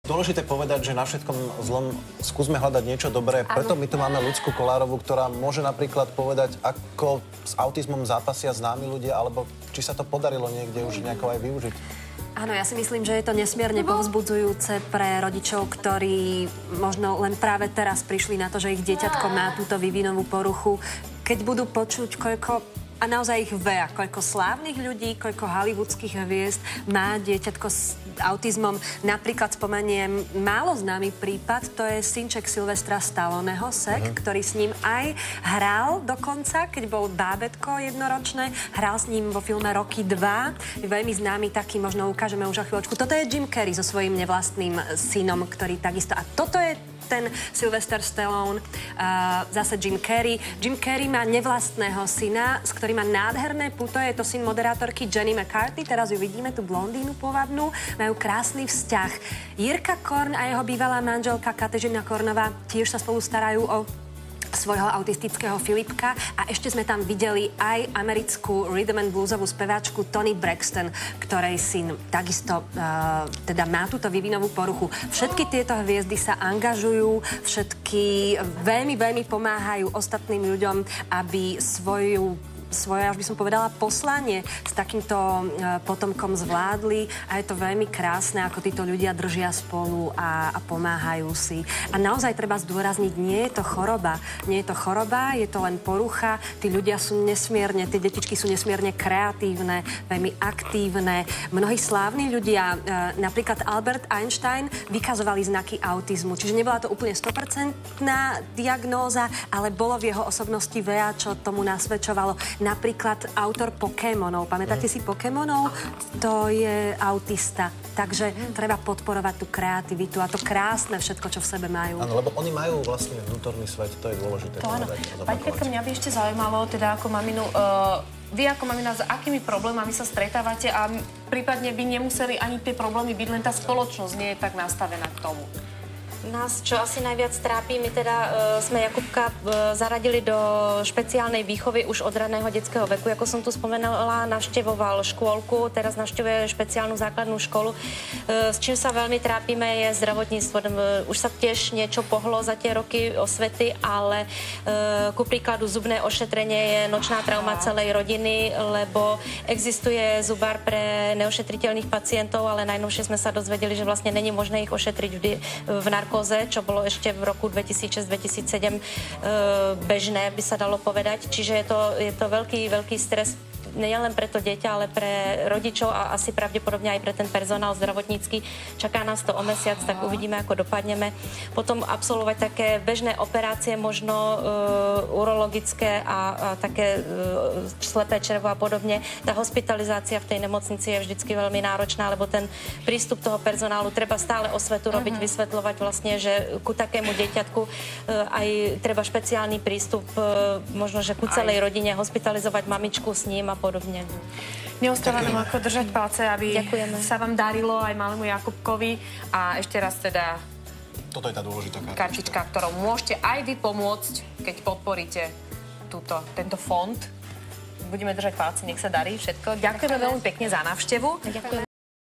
Dôležité povedať, že na všetkom zlom skúsme hľadať niečo dobré. Preto my tu máme Ľudsku Kolárovú, ktorá môže napríklad povedať, ako s autizmom zápasia známi ľudia, alebo či sa to podarilo niekde už nejako aj využiť. Áno, ja si myslím, že je to nesmierne povzbudzujúce pre rodičov, ktorí možno len práve teraz prišli na to, že ich dieťatko má túto vývinovú poruchu. Keď budú počuť, koľko a naozaj ich veľa, koľko slávnych ľudí, koľko hollywoodských hviezd má dieťatko s autizmom. Napríklad spomeniem málo známy prípad, to je synček Sylvestra Stalloneho, Sek, ktorý s ním aj hral dokonca, keď bol bábätko jednoročné, hral s ním vo filme Rocky 2. Je veľmi známy taký, možno ukážeme už o chvíľočku. Toto je Jim Carrey so svojím nevlastným synom, ktorý takisto. A toto je ten Sylvester Stallone, zase Jim Carrey. Jim Carrey má nevlastného syna, s ktorým má nádherné puto. Je to syn moderátorky Jenny McCarthy. Teraz ju vidíme, tú blondínu pôvabnú. Majú krásny vzťah. Jirka Korn a jeho bývalá manželka Katežina Kornová tiež sa spolu starajú o svojho autistického Filipka a ešte sme tam videli aj americkú rhythm and bluesovú speváčku Toni Braxton, ktorej syn takisto teda má túto vývinovú poruchu. Všetky tieto hviezdy sa angažujú, všetky veľmi pomáhajú ostatným ľuďom, aby svoje, až by som povedala, poslanie s takýmto potomkom zvládli a je to veľmi krásne, ako títo ľudia držia spolu a pomáhajú si. A naozaj treba zdôrazniť, nie je to choroba. Nie je to choroba, je to len porucha. Tí ľudia sú nesmierne, tie detičky sú nesmierne kreatívne, veľmi aktívne. Mnohí slávni ľudia, napríklad Albert Einstein, vykazovali znaky autizmu. Čiže nebola to úplne 100% diagnóza, ale bolo v jeho osobnosti veľa, čo tomu nasvedčovalo. Napríklad autor Pokémonov. Pamätáte si Pokémonov? To je autista. Takže treba podporovať tú kreativitu a to krásne všetko, čo v sebe majú. Áno, lebo oni majú vlastne vnútorný svet, to je dôležité. To áno. Pani Katka, mňa by ešte zaujímalo, teda ako maminu, vy ako mamina, s akými problémami sa stretávate a prípadne by nemuseli ani tie problémy byť, len tá spoločnosť nie je tak nastavená k tomu. Nás, čo asi najviac trápi, my teda sme Jakubka zaradili do špeciálnej výchovy už od raného detského veku. Ako som tu spomenula, navštevoval škôlku, teraz navštevuje špeciálnu základnú školu. S čím sa veľmi trápime je zdravotníctvo. Už sa tiež niečo pohlo za tie roky osvety, ale ku príkladu zubné ošetrenie je nočná trauma celej rodiny, lebo existuje zubár pre neošetriteľných pacientov, ale najnovšie sme sa dozvedeli, že vlastne není možné ich ošetriť v narkóze, čo bolo ešte v roku 2006-2007 bežné, by sa dalo povedať. Čiže je to veľký stres nielen pre to dieťa, ale pre rodičov a asi pravdepodobne aj pre ten personál zdravotnícky. Čaká nás to o mesiac, tak uvidíme, ako dopadneme. Potom absolvovať také bežné operácie, možno urologické a také slepé črevo a podobne. Tá hospitalizácia v tej nemocnici je vždycky veľmi náročná, lebo ten prístup toho personálu treba stále osvetu robiť, vysvetľovať vlastne, že ku takému dieťatku aj treba špeciálny prístup, možno, že ku celej rodine, hospitalizovať mamičku s ním a podobne. Neostáva nám ako držať palce, aby sa vám darilo aj malému Jakubkovi. A ešte raz teda toto je tá dôležitá kartička, ktorou môžete aj vy pomôcť, keď podporíte tento fond. Budeme držať palce, nech sa darí všetko. Ďakujeme veľmi pekne za návštevu. Ďakujem.